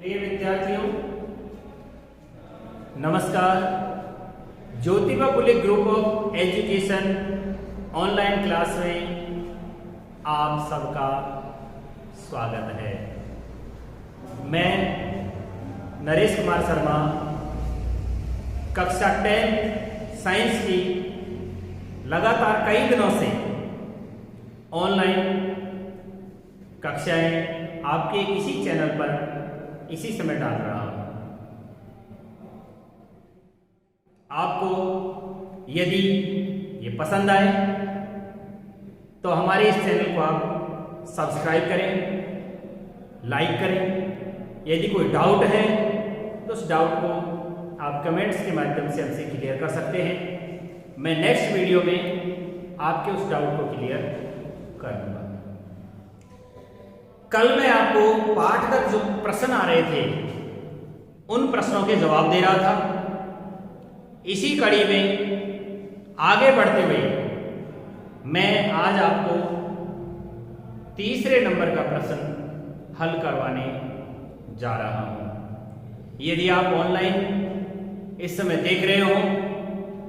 प्रिय विद्यार्थियों, नमस्कार। Jyotiba Phule group of education online class में आप सबका स्वागत है। मैं नरेश कुमार शर्मा कक्षा 10 साइंस की लगातार कई दिनों से ऑनलाइन कक्षाएं आपके इसी चैनल पर इसी समय डाल रहा हूं। आपको यदि ये पसंद आए तो हमारे इस चैनल को आप सब्सक्राइब करें, लाइक करें। यदि कोई डाउट है तो उस डाउट को आप कमेंट्स के माध्यम से हमसे क्लियर कर सकते हैं। मैं नेक्स्ट वीडियो में आपके उस डाउट को क्लियर कर दूंगा। कल मैं आपको पाठगत जो प्रश्न आ रहे थे उन प्रश्नों के जवाब दे रहा था। इसी कड़ी में आगे बढ़ते हुए मैं आज आपको तीसरे नंबर का प्रश्न हल करवाने जा रहा हूं। यदि आप ऑनलाइन इस समय देख रहे हो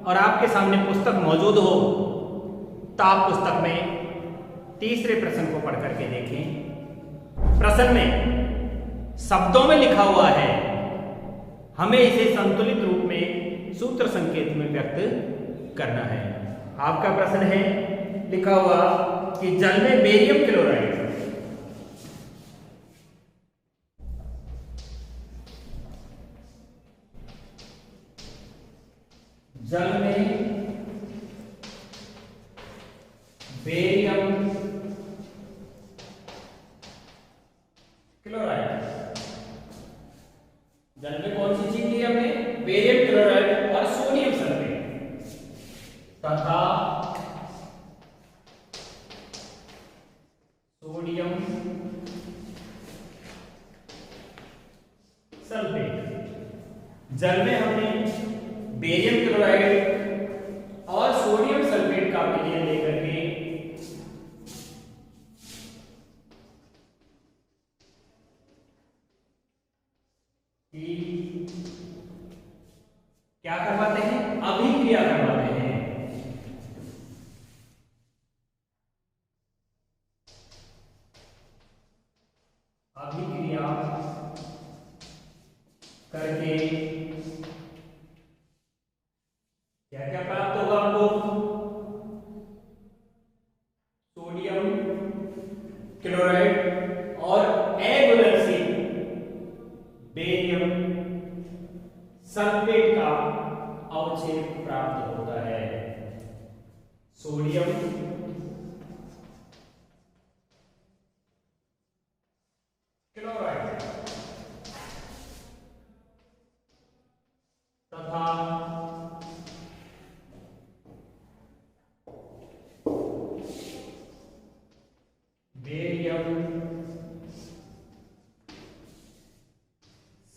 और आपके सामने पुस्तक मौजूद हो तो आप पुस्तक में तीसरे प्रश्न को पढ़ करके देखें। प्रश्न में शब्दों में लिखा हुआ है, हमें इसे संतुलित रूप में सूत्र संकेत में व्यक्त करना है। आपका प्रश्न है लिखा हुआ कि जल में बेरियम क्लोराइड जल में बेरियम क्लोराइड, जल में कौन सी चीज ली हमने? बेरियम क्लोराइड और सोडियम सल्फेट तथा सोडियम सल्फेट। जल में हमने बेरियम क्लोराइड और सोडियम सल्फेट का विलयन लेकर के क्या करवाते हैं? अभिक्रिया करवाते हैं। अभिक्रिया करके क्या क्या प्राप्त होगा आपको? सोडियम क्लोराइड और अघुलनशील बेरियम सल्फेट का अवक्षेप प्राप्त होता है। सोडियम क्लोराइड तथा बेरियम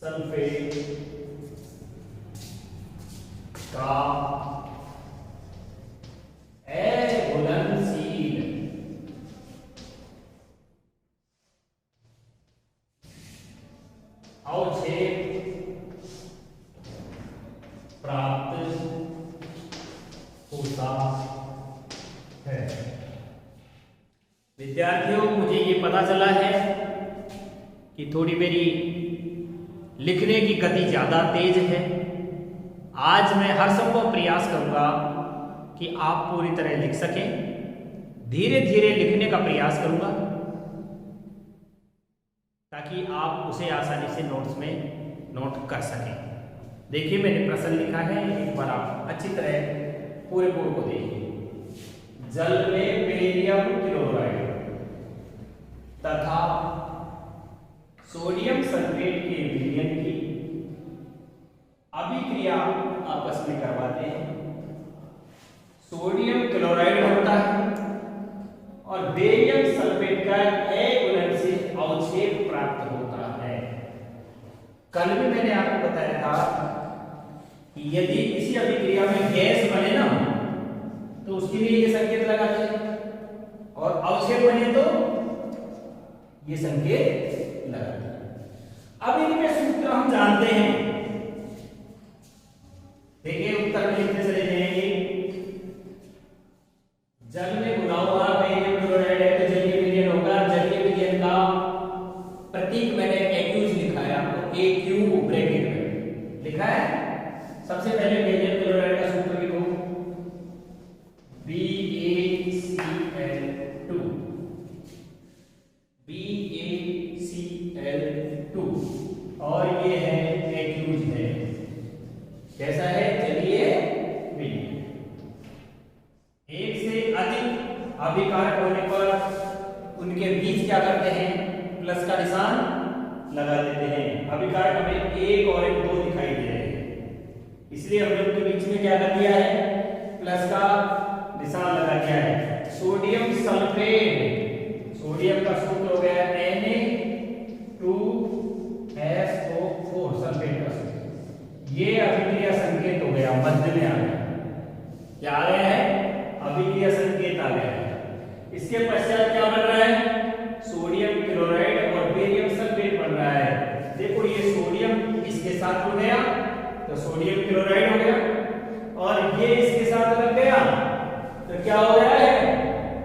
सल्फेट का अघुलनशील अवक्षेप प्राप्त होता है। विद्यार्थियों, मुझे ये पता चला है कि थोड़ी मेरी लिखने की गति ज्यादा तेज है। आज मैं हर संभव प्रयास करूंगा कि आप पूरी तरह लिख सकें। धीरे धीरे लिखने का प्रयास करूंगा ताकि आप उसे आसानी से नोट्स में नोट कर सकें। देखिए, मैंने प्रश्न लिखा है, एक बार आप अच्छी तरह पूरे बोर्ड को देखिए। जल में बेरियम क्लोराइड तथा सोडियम सल्फेट के विलयन की अभिक्रिया आपस में करवाते हैं। सोडियम क्लोराइड होता है और बेरियम सल्फेट का अघुलनशील अवक्षेप प्राप्त होता है। कल भी मैंने आपको बताया था कि यदि किसी अभिक्रिया में गैस बने ना तो उसके लिए ये संकेत लगाते हैं और अवक्षेप बने तो ये संकेत लगाते हैं। अब इनके सूत्र हम जानते हैं। देखिए उत्तर में लिखते चले जाएंगे। जल में घुला हुआ बेरियम क्लोराइड है तो जलीय विलयन होगा। जलीय विलयन का प्रतीक मैंने एक्यूज लिखा है, आपको AQ ब्रैकेट में लिखा है। सबसे पहले बेरियम क्लोराइड का सूत्र लिखो, BaCl2, BaCl2, और ये है एक्यूज है। कैसा है? जलीय विलयन। एक से अधिक अभिकारक होने पर उनके बीच क्या करते हैं? प्लस का निशान लगा देते हैं। अभिकारक हमें एक और एक दो दिखाई दे रहे हैं, इसलिए हमने उनके बीच में क्या कर दिया है? प्लस का निशान लगा दिया है। सोडियम सल्फेट, सोडियम का सूत्र हो गया Na2SO4, सल्फेट का सूत्र। ये अभिक्रिया संकेत हो गया, मध्य में आ गया। क्या आ गया है? अभिक्रिया संकेत आ गया है। इसके पश्चात क्या बन रहा है? सोडियम क्लोराइड और बेरियम सल्फेट बन रहा है। देखो ये सोडियम इसके साथ जुड़ गया तो सोडियम क्लोराइड हो गया, और ये इसके साथ लग गया तो क्या हो गया है?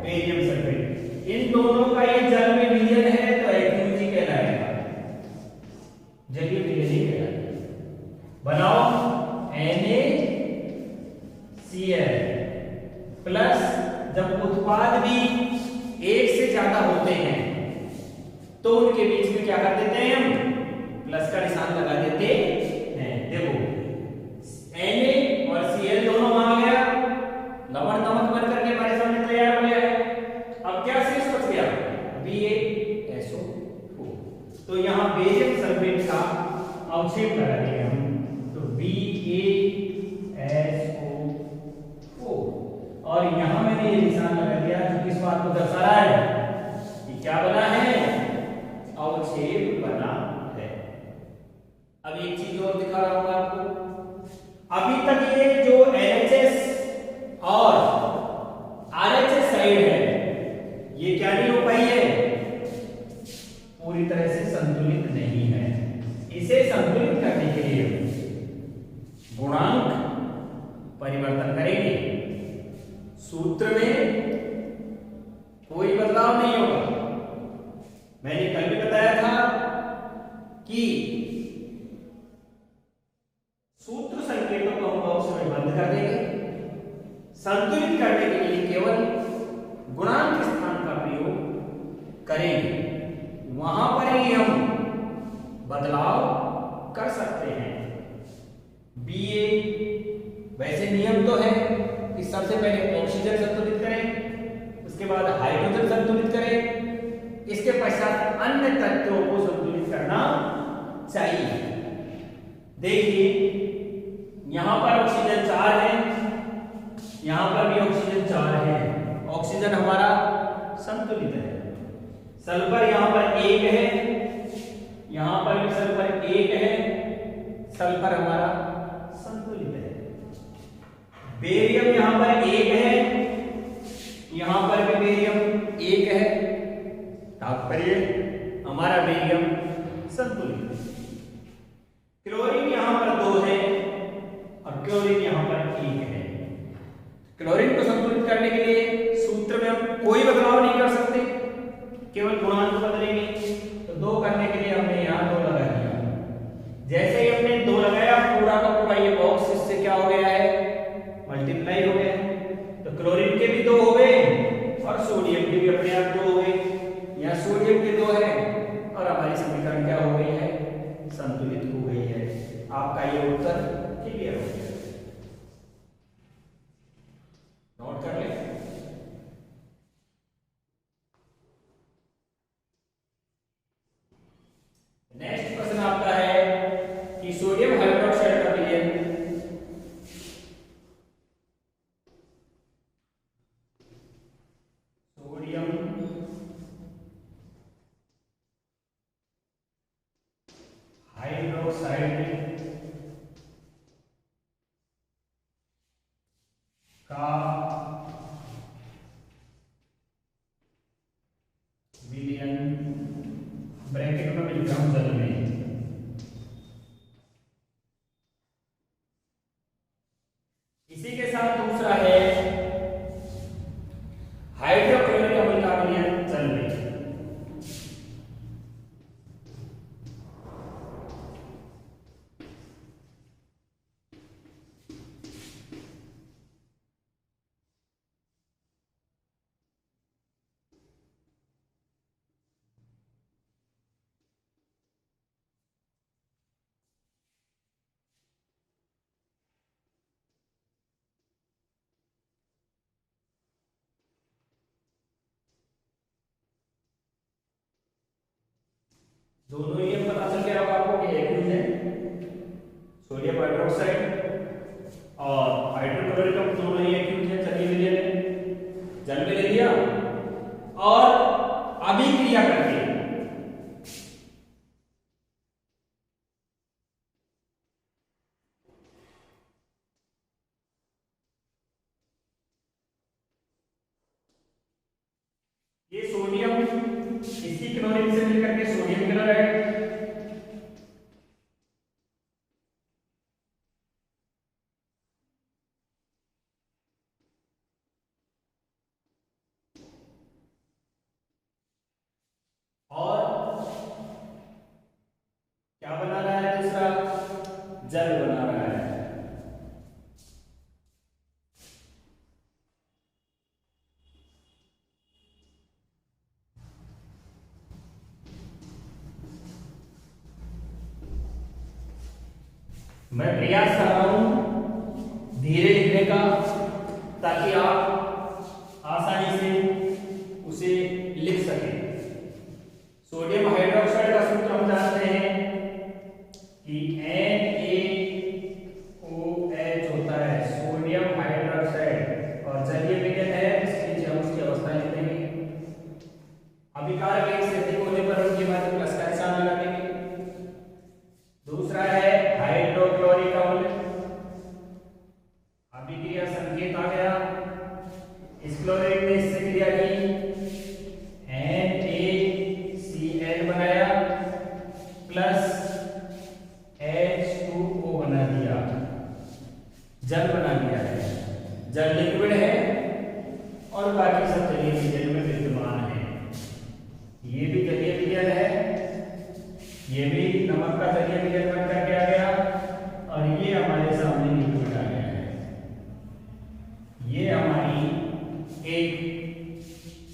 Barium sulphate. इन दोनों का ये जल में विलयन है तो एक्यूजी कहलाएगा, जलीय विलयन ही कहलाएगा। बनाओ NaCl प्लस, जब उत्पाद भी एक से ज्यादा होते हैं तो उनके बीच में क्या कर देते हैं? हम प्लस का निशान लगा देते हैं। देखो Na और Cl दोनों आ गया, लवण नमक बन करके हमारे सामने तैयार हो गया है। अब क्या शेष बच गया? BaSO4। तो यहाँ बेरियम सल्फेट का अवक्षेप लगा देंगे हम, तो BaSO4, और यहां मैंने ये निशान लगा दिया जो किस बात को दर्शा रहा है कि क्या बना है? अवक्षेप बना है। अब एक चीज और दिखा रहा हूं आपको। अभी तक ये जो LHS और RHS साइड है ये क्या नहीं हो पाई है? पूरी तरह से संतुलित नहीं है। इसे संतुलित करने के लिए गुणांक परिवर्तन करेंगे। सूत्र में कोई बदलाव नहीं होगा। मैंने कल भी बताया था कि सूत्र संकेतों को हम बॉक्स में बंद कर देंगे। संतुलित करने के लिए केवल गुणांक स्थान का प्रयोग करेंगे, वहां पर ही हम बदलाव कर सकते हैं। Ba, वैसे नियम तो है कि सबसे पहले ऑक्सीजन संतुलित करें, उसके बाद हाइड्रोजन संतुलित करें, इसके पश्चात अन्य तत्वों को संतुलित करना चाहिए। देखिए यहां पर ऑक्सीजन 4 है, यहां पर भी ऑक्सीजन 4 है। ऑक्सीजन हमारा संतुलित है। सल्फर यहां पर 1 है, यहां पर भी सल्फर 1 है। सल्फर हमारा संतुलित है। बेरियम यहां पर 1 है, यहां पर भी बेरियम 1 है। तात्पर्य हमारा बेरियम संतुलित है। क्लोरीन यहां पर 2 है और क्लोरीन यहां पर 1 है। क्लोरीन को संतुलित करने के लिए सूत्र में हम कोई बदलाव नहीं कर सकते, केवल गुणांक बदलेंगे। तो 2 करने के लिए हमने यहां 2 लगा दिया। जैसे ही हमने 2 लगाया पूरा का पूरा ये बॉक्स इससे क्या हो गया है? मल्टीप्लाई हो गया। तो क्लोरीन के भी 2 हो गए और सोडियम के भी अपने आप 2 हो गए। यहाँ सोडियम के 2 है और हमारी समीकरण क्या हो गई है? संतुलित हो गई है। आपका ये उत्तर क्लियर हो गया। नोट कर ले। नेक्स्ट प्रश्न आपका है कि सोडियम हाइड्रोक्साइड का विलयन सोडियम हाइड्रोक्साइड का विलयन ब्रैकेट में लिखा हूं जल में दोनों ये पता चल गया होगा आपको कि एक्यूज है सोडियम हाइड्रोक्साइड और हाइड्रोक्लोरिक दोनों ही एक्यूज है। चलिए विलयन है जल में ले लिया और अभिक्रिया करके ये सोडियम इसी क्लोरीन से मिलकर के सोडियम क्लोराइड और क्या बना रहा है दूसरा जल बना रहा है। मैं प्रयास कर रहा हूं धीरे लिखने का ताकि आप आसानी से उसे लिख सकें। सोडियम हाइड्रोक्साइड का सूत्र हम जानते हैं कि NaOH होता है सोडियम हाइड्रोक्साइड और जलीय विलयन है इसके नीचे हम उसकी अवस्था लिख देंगे। अभिकारक एक से अधिक होने पर उनके बाद प्लस का निशान लगा देंगे। दूसरा है हाइड्रोक्लोरिक अम्ल, अभिक्रिया संकेत आ गया। इस क्लोरीन ने इससे क्रिया की NaCl बनाया प्लस H2O बना दिया, जल बना दिया है। जल लिक्विड है और बाकी सब जलीय विलयन में विद्यमान है। ये भी जलीय विलयन है, ये भी नमक का जलीय विलयन बन करके आ गया और ये हमारे सामने लिक्विड आ गया है। ये हमारी एक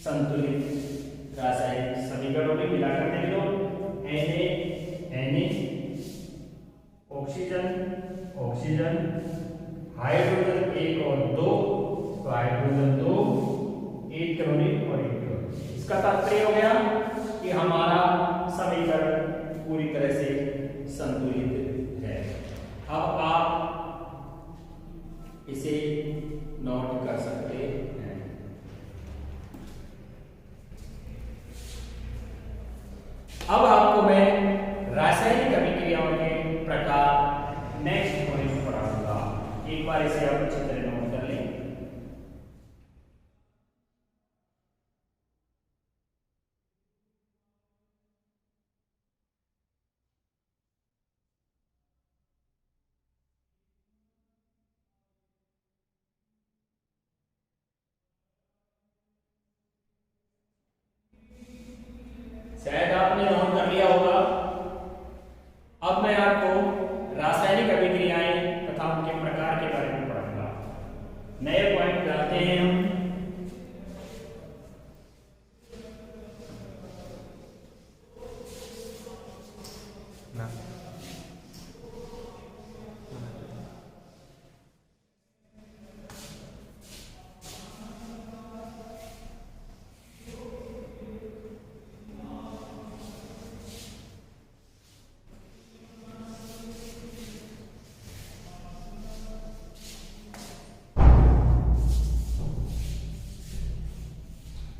संतुलित रासायनिक समीकरण में मिलाकर देख लो। Na ऑक्सीजन ऑक्सीजन हाइड्रोजन 1 और 2 तो हाइड्रोजन 2 1 क्लोरीन और 1 क्लोरीन। इसका तात्पर्य हो गया कि हमारा समीकरण पूरी तरह से संतुलित है। अब आप इसे नोट कर सकते हैं। अब आपको मैं रासायनिक अभिक्रियाओं के प्रकार नेक्स्ट पॉइंट पर पढ़ाऊंगा। एक बार इसे आप अच्छी तरह नोट कर लें। शायद आपने नोट कर लिया होगा। अब मैं आपको रासायनिक अभिक्रियाएं तथा उनके प्रकार के बारे में पढ़ाऊंगा। नए पॉइंट जानते हैं हम।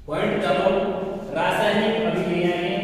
पॉइंट चलो रासायनिक अभिक्रियाएं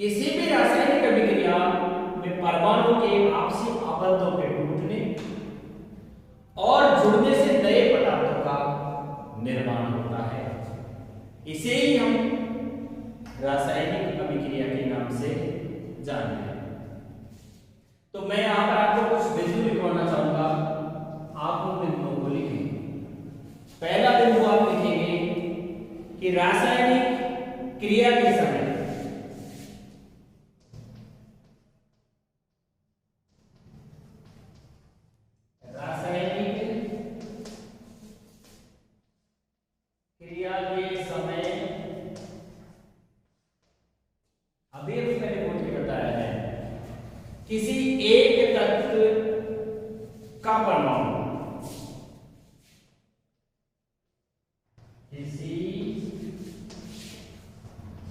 किसी भी रासायनिक अभिक्रिया में परमाणु के आपसी आबंधों के टूटने और जुड़ने से नए पदार्थों का निर्माण होता है। इसे ही हम रासायनिक अभिक्रिया के नाम से जानते हैं। तो मैं यहां पर आपको कुछ बिंदु लिखवाना चाहूंगा, आप उन बिंदुओं को लिखें। पहला बिंदु आप लिखेंगे कि रासायनिक क्रिया के समय किसी एक तत्व का परमाणु किसी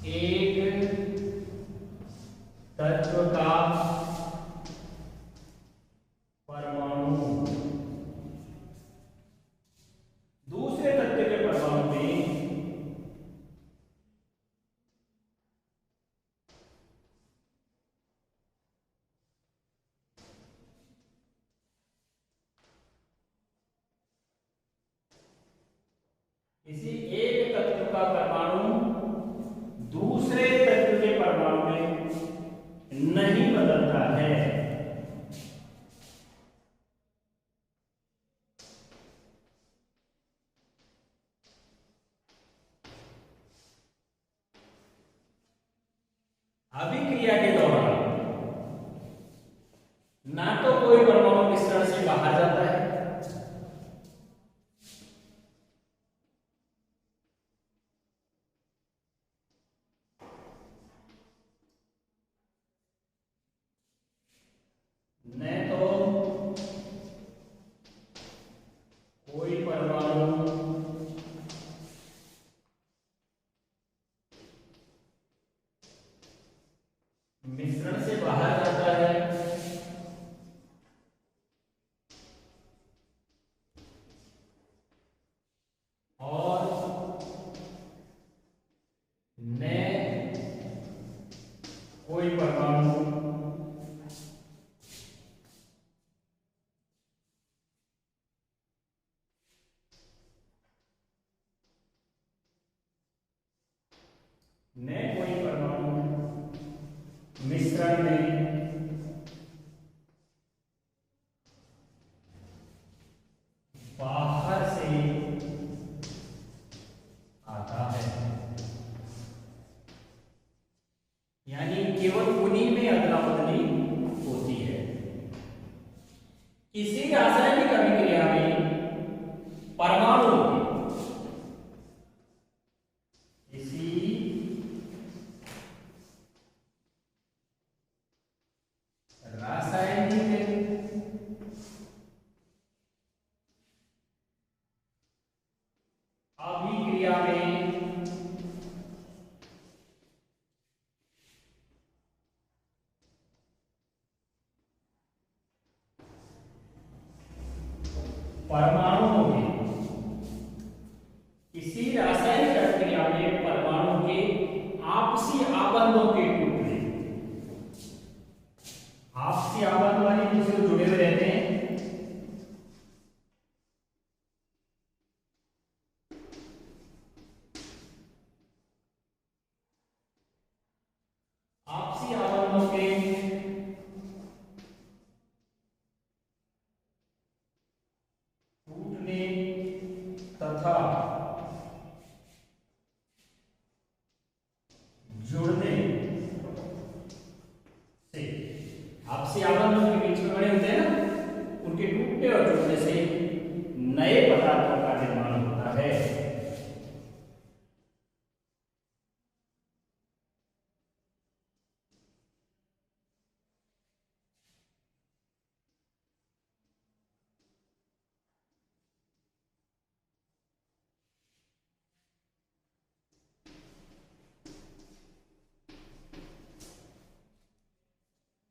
एक तत्व का परमाणु दूसरे तत्व के परमाणु में किसी एक तत्व का परमाणु दूसरे तत्व के परमाणु में नहीं बदलता है। अभिक्रिया के दौरान ना तो कोई परमाणु मिश्रण से बाहर जाता है, न तो कोई परमाणु मिश्रण से बाहर जाता है और न कोई परमाणु मिश्रण में बाहर से आता है, यानी केवल उन्हीं में अदला बदली होती है। किसी रासायनिक अभिक्रिया में परमाणु अभिक्रिया में परमाणुओं में किसी रासायनिक अभिक्रिया में परमाणु के आपसी आबंधों के टूटने, आपसी आबंध वाले जिससे जुड़े हुए रहते हैं, आपसी आबंधों के टूटने तथा जुड़ने से, आपसी आबंधों के बीच में बने होते हैं ना, उनके टूटने और जुड़ने से नए पदार्थों का निर्माण होता है।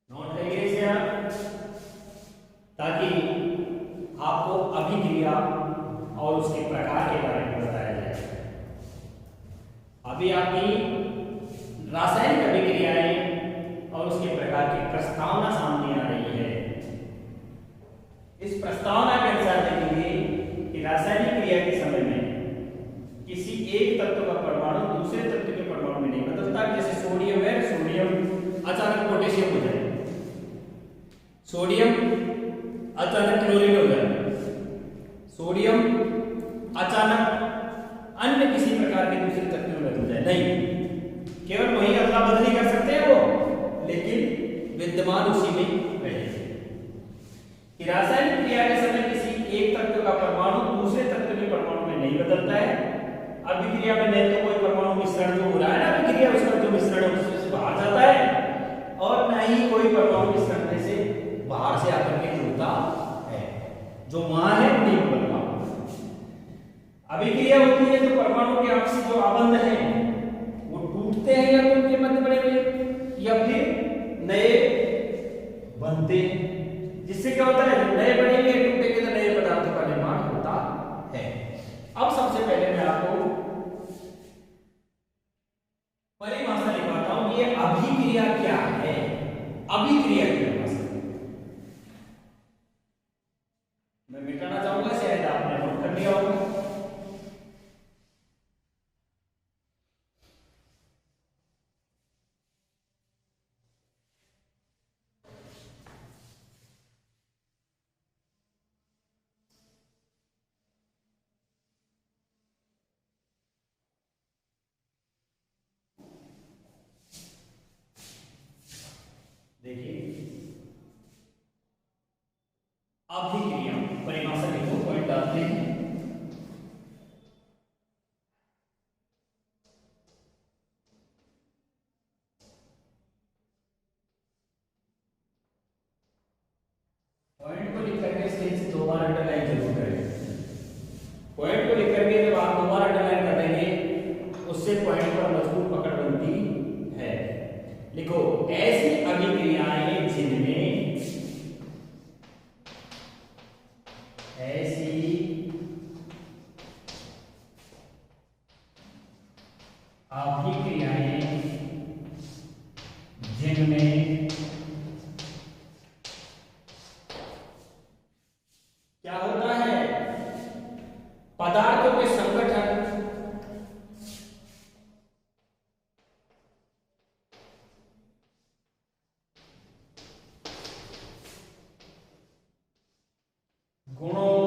नोट करिए इसे आप, ताकि आपको अभिक्रिया और उसके प्रकार के बारे में बताया जाए। अभी आपकी रासायनिक अभिक्रियाएं उसके प्रकार की प्रस्तावना सामने आ रही है। इस प्रस्तावना के अनुसार देखेंगे कि रासायनिक क्रिया के समय में किसी एक तत्व का परमाणु दूसरे तत्व के परमाणु में नहीं बदलता। जैसे सोडियम है, सोडियम अचानक पोटेशियम हो जाए, सोडियम अचानक क्लोरीन हो जाए, सोडियम अचानक अन्य किसी प्रकार के दूसरे तत्व में बदल जाए, नहीं, केवल वही अदला बदली कर सकते हैं वो, लेकिन विद्यमान उसी में रहेगा। रासायनिक क्रिया के समय किसी एक तत्व का परमाणु दूसरे तत्व के परमाणु में नहीं बदलता है। अभिक्रिया में न तो कोई परमाणु मिश्रण जो हो रहा है ना, अभिक्रिया उसका जो मिश्रण है उससे बाहर जाता है, और न ही कोई परमाणु मिश्रण में से बाहर से आकर के जुड़ता है। जो वहां है नहीं बदलता। अभिक्रिया होती है तो परमाणु के आपसी जो आबंध है वो टूटते हैं या तो उनके मध्य बने हुए, या फिर नए बनते हैं, जिससे क्या होता है नए बनेंगे टूटेंगे तो नए पदार्थों का निर्माण होता है। अब सबसे पहले मैं आपको परिभाषा लिखवाता हूं, ये अभिक्रिया क्या है। अभिक्रिया की परिभाषा मैं मिटाना चाहूंगा, शायद आपने नोट कर लिया होगा। देखिए अभिक्रिया परिभाषा लिखो, पॉइंट डालते हैं। पॉइंट को लिख करके इसके दो बार अंडरलाइन जरूर करें। पॉइंट को लिख करके जब आप दो बार अंडरलाइन कर देंगे उससे पॉइंट पर मजबूत पकड़ बनती है। लिखो ऐसी अभिक्रियाएं जिनमें क्या होता है पदार्थों के संगठन गुणों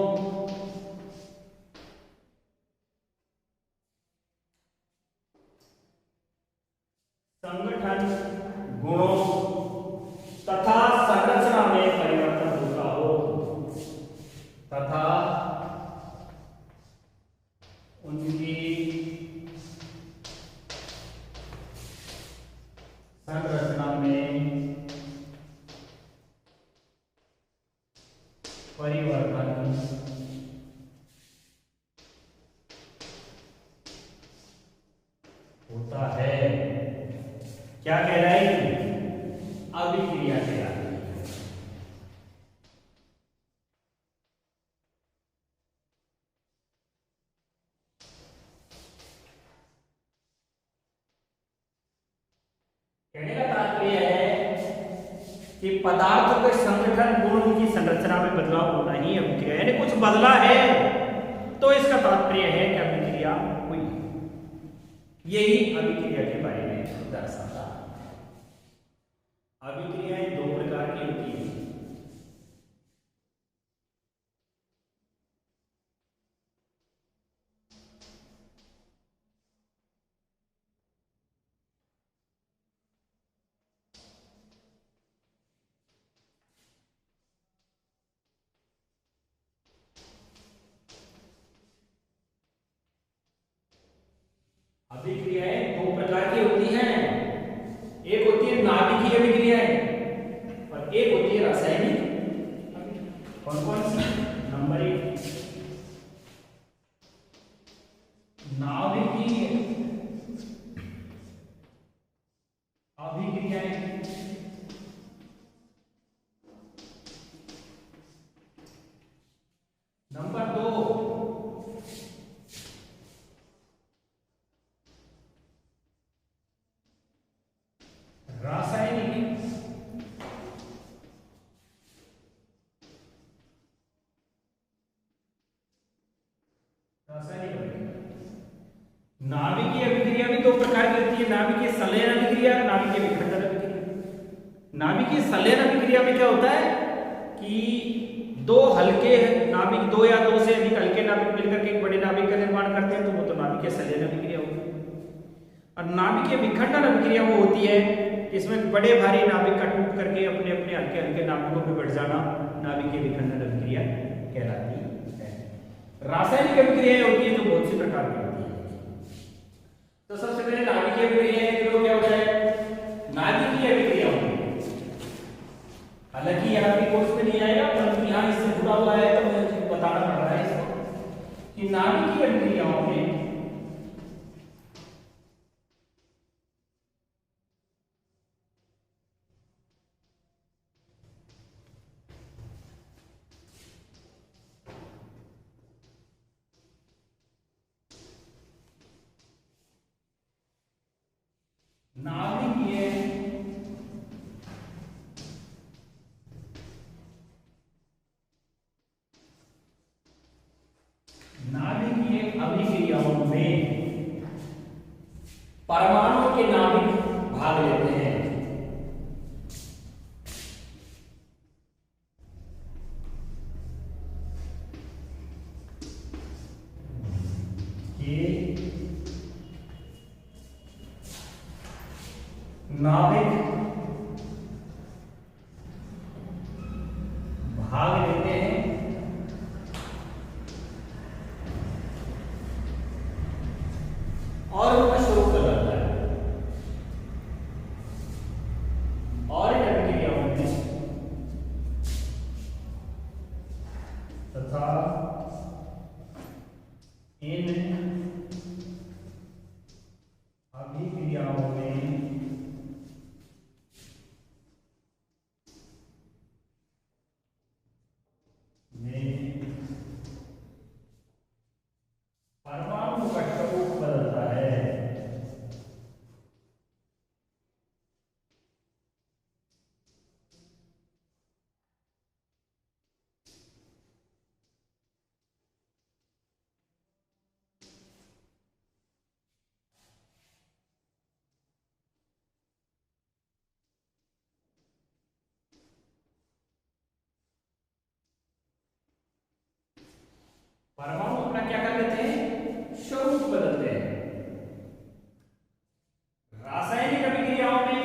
तथा संरचना में परिवर्तन होता हो, तथा उनकी संरचना में परिवर्तन होता है। क्या कहलाएगी? अभिक्रिया कहलाती है। कहने का तात्पर्य है कि पदार्थों के संगठन गुण की संरचना में बदलाव होना ही अभिक्रिया, यानी कुछ बदला है तो इसका तात्पर्य है कि अभिक्रिया हुई। यही अभिक्रिया के बारे में दर्शाता है। अभिक्रियाएं दो प्रकार की होती हैं। अभिक्रियाएं दो प्रकार की होती हैं। एक होती है नाभिकीय अभिक्रियाएं और एक होती है रासायनिक। कौन कौन सी? नंबर 1 नाभिकीय अभिक्रियाएं। नंबर 2 रासायनिक रासायनिक अभिक्रिया। नाभिकीय अभिक्रिया भी दो प्रकार की होती है, नाभिकीय संलयन अभिक्रिया और नाभिकीय विखंडन अभिक्रिया। नाभिकीय संलयन अभिक्रिया में क्या होता है कि दो हल्के नाभिक, दो या दो से अधिक हल्के नाभिक मिलकर के एक बड़े नाभिक का निर्माण करते हैं, तो वो तो नाभिकीय संलयन अभिक्रिया होती है। और नाभिकीय विखंडन अभिक्रिया वो होती है इसमें बड़े भारी नाभिक का टूट करके अपने अपने हल्के हल्के नाभिकों में बढ़ जाना नाभिकीय विखंडन अभिक्रिया कहलाती है। रासायनिक अभिक्रियाएं होती है जो बहुत सी प्रकार की होती है। तो सबसे पहले नाभिकीय अभिक्रियाएं जो क्या होता है, नाभिकीय अभिक्रिया होती है। हालांकि यहाँ भी कोर्स में नहीं आएगा, परंतु यहाँ इससे जुड़ा हुआ है तो मुझे बताना पड़ रहा है इसको कि नाभिकीय अभिक्रियाओं में नाभिकीय अभिक्रियाओं में परमाणु के नाभिक भाग लेते हैं। ये नाभिक भाग लेते हैं और उनका स्वरूप बदलता है। और इन अभिक्रियाओं में तथा इन अभिक्रियाओं में परमाणु का स्वरूप बदलता है। परमाणु अपना क्या कर लेते हैं, स्वरूप बदलते हैं। रासायनिक अभिक्रियाओं में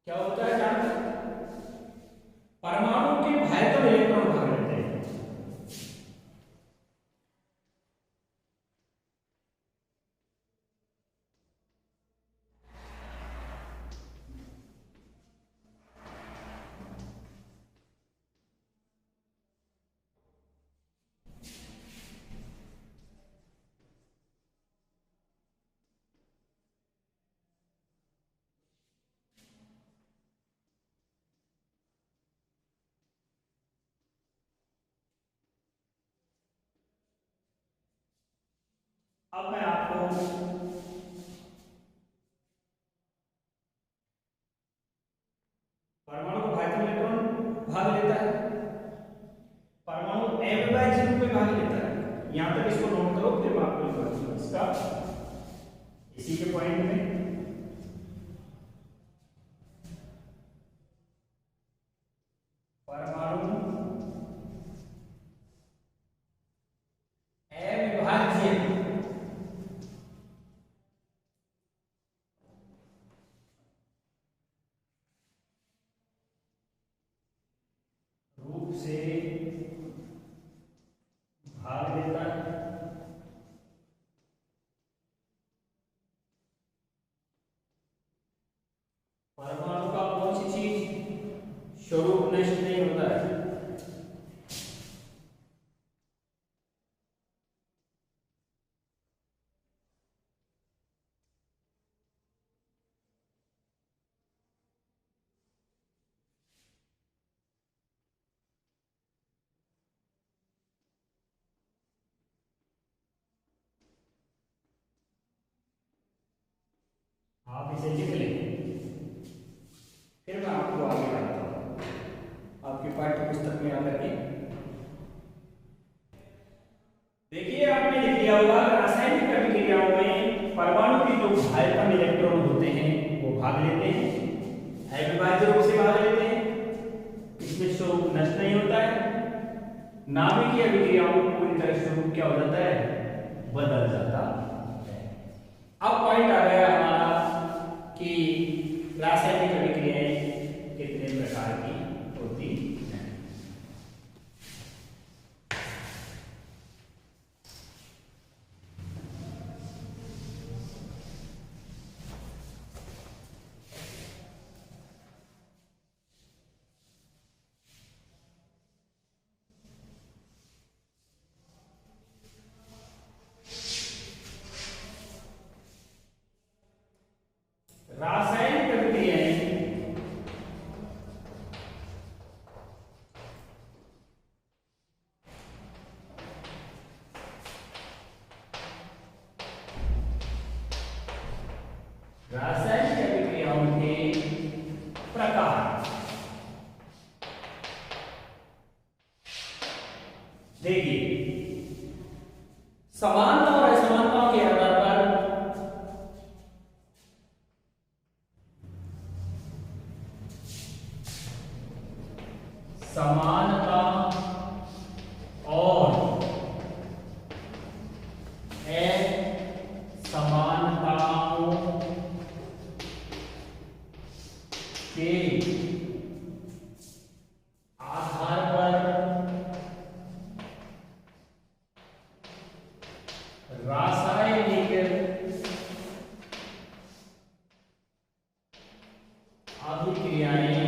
क्या होता है जानते, परमाणु के बाह्यतम इलेक्ट्रॉन भाग लेते हैं। अब मैं आपको परमाणु को बाह्यतम इलेक्ट्रॉन भाग लेता है, परमाणु अविभाज्य रूप में भाग लेता है। यहां तक इसको नोट करो, फिर मैं आपको लिखवाऊंगा इसका इसी के पॉइंट में। परमाणु अविभाज्य रूप से भाग लेता है। परमाणु का कौन सी चीज स्वरूप नष्ट नहीं होता है। फिर मैं आपको आगे बढ़ाता हूँ आपकी पाठ्य पुस्तक में आकर के। देखिए आपने लिख लिया होगा रासायनिक अभिक्रियाओं में परमाणु के जो हाइड्रोजन इलेक्ट्रॉन होते हैं वो भाग लेते हैं, अविभाज्य रूप से भाग लेते हैं, इसमें स्वरूप नष्ट नहीं होता है, नाभिकीय अभिक्रियाओं में पूरी तरह स्वरूप क्या हो जाता है, बदल जाता है। अब पॉइंट आ गया हमारा कि रासायनिक अभिक्रियाएं कितने प्रकार की होती हैं। रासायनिक अभिक्रियाएं रासायनिक अभिक्रियाओं के प्रकार। देखिए समानता और असमानताओं के आधार पर समानता और असमानताओं के आधार पर रासायनिक अभिक्रियाएं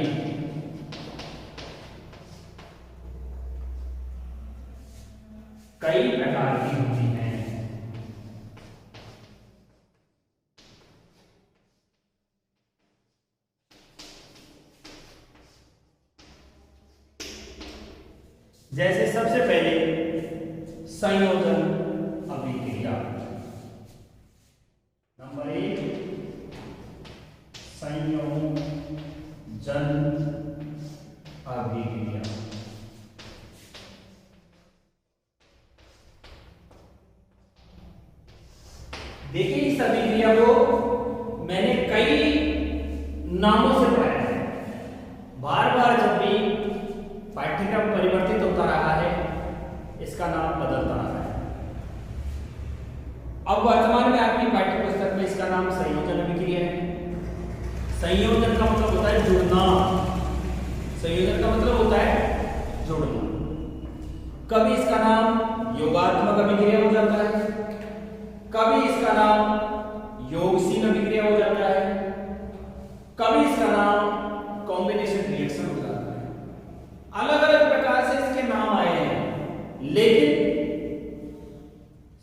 कई प्रकार की होती हैं। जैसे सबसे पहले संयोजन अभिक्रिया। नंबर 1 संयोजन अभिक्रिया। देखिए इस अभिक्रिया को मैंने कई नामों से पढ़ाया है। बार बार जब भी पाठ्यक्रम परिवर्तित होता रहा है इसका नाम बदलता रहा है। अब वर्तमान में आपकी पाठ्य पुस्तक में इसका नाम संयोजन अभिक्रिया है। संयोजन का मतलब होता है जुड़ना। संयोजन का मतलब होता है जुड़ना। कभी इसका नाम योगात्मक अभिक्रिया हो जाता है, कभी इसका नाम योगशील अभिक्रिया हो जाता है, कभी इसका नाम कॉम्बिनेशन रिएक्शन हो जाता है। अलग अलग प्रकार से इसके नाम आए हैं, लेकिन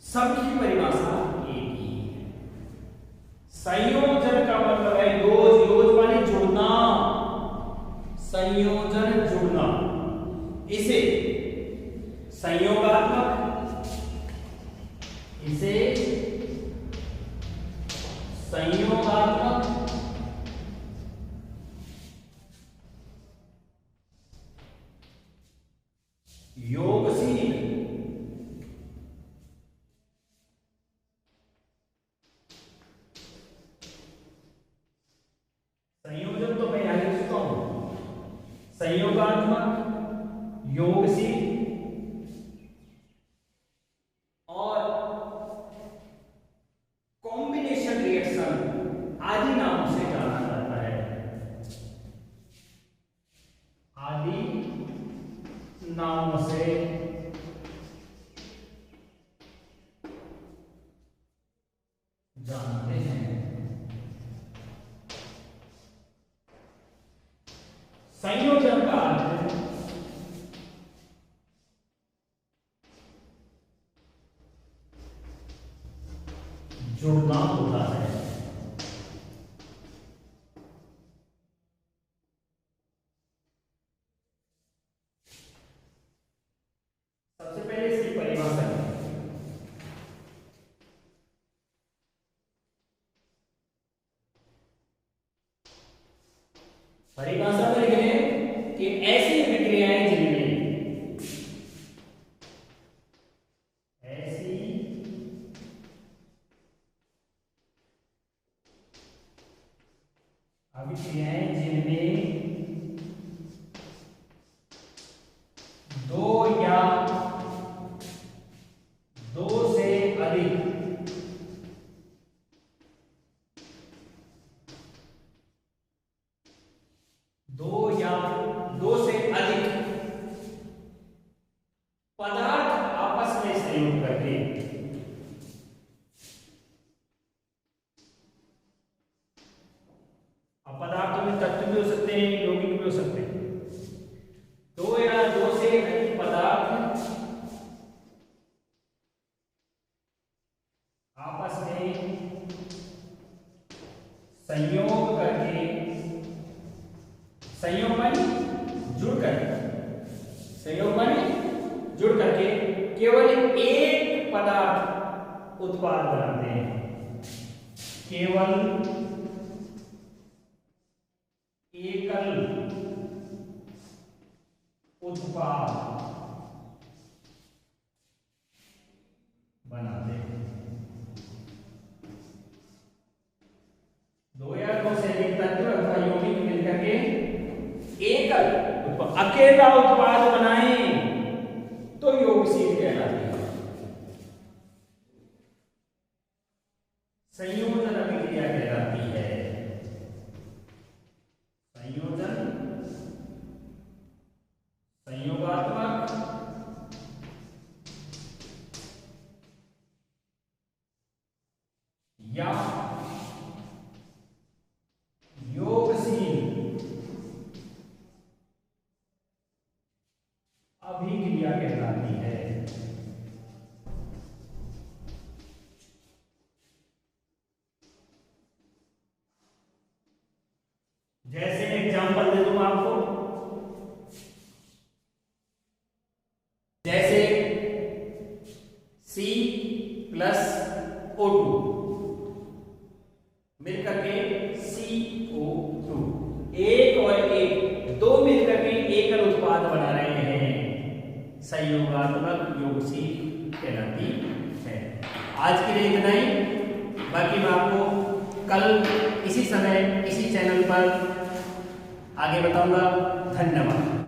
सबकी परिभाषा एक ही है। संयोजन का मतलब है योग माने जुड़ना, संयोजन जुड़ना। इसे संयोगात्मक, इसे संयोगात्मक, योगशील, संयोजन तो मैं यहां लिख चुका हूं, संयोगात्मक, योगशील और कॉम्बिनेशन रिएक्शन आदि नामों से जाना जाता है। आदि नामों से जानते हैं। संयोजन का अर्थ जुड़ना होता है। सबसे पहले इसकी परिभाषा है। परिभाषा में लिख रहे हैं कि ऐसी विक्रियाएं जिनमें अभिक्रियाएं जिनमें दो या दो से अधिक पदार्थ आपस में संयोग करके पदार्थों में तत्व भी हो सकते हैं, यौगिक भी हो सकते हैं। दो या दो से अधिक पदार्थ आपस में संयोग करके, संयोग माने जुड़ करके केवल एक पदार्थ उत्पाद बनाते हैं। केवल एकल उत्पाद बनाते हैं। दो या दो से अधिक तत्व अथवा यौगिक मिलकर के एकल अकेला उत्पाद बनाएं तो योगशील कहलाती है। संयोजन अभिक्रिया कहलाती है। संयोजन, संयोगात्मक या योगशील अभिक्रिया कहलाती है। जैसे एग्जांपल दे दूं आपको, जैसे C+O2 मिलकर के CO2, एक और एक दो मिलकर के एकल उत्पाद बना रहे हैं, संयोगात्मक योगशील कहलाती है। आज के लिए इतना ही, बाकी मैं आपको कल इसी समय इसी चैनल पर आगे बताऊंगा। धन्यवाद।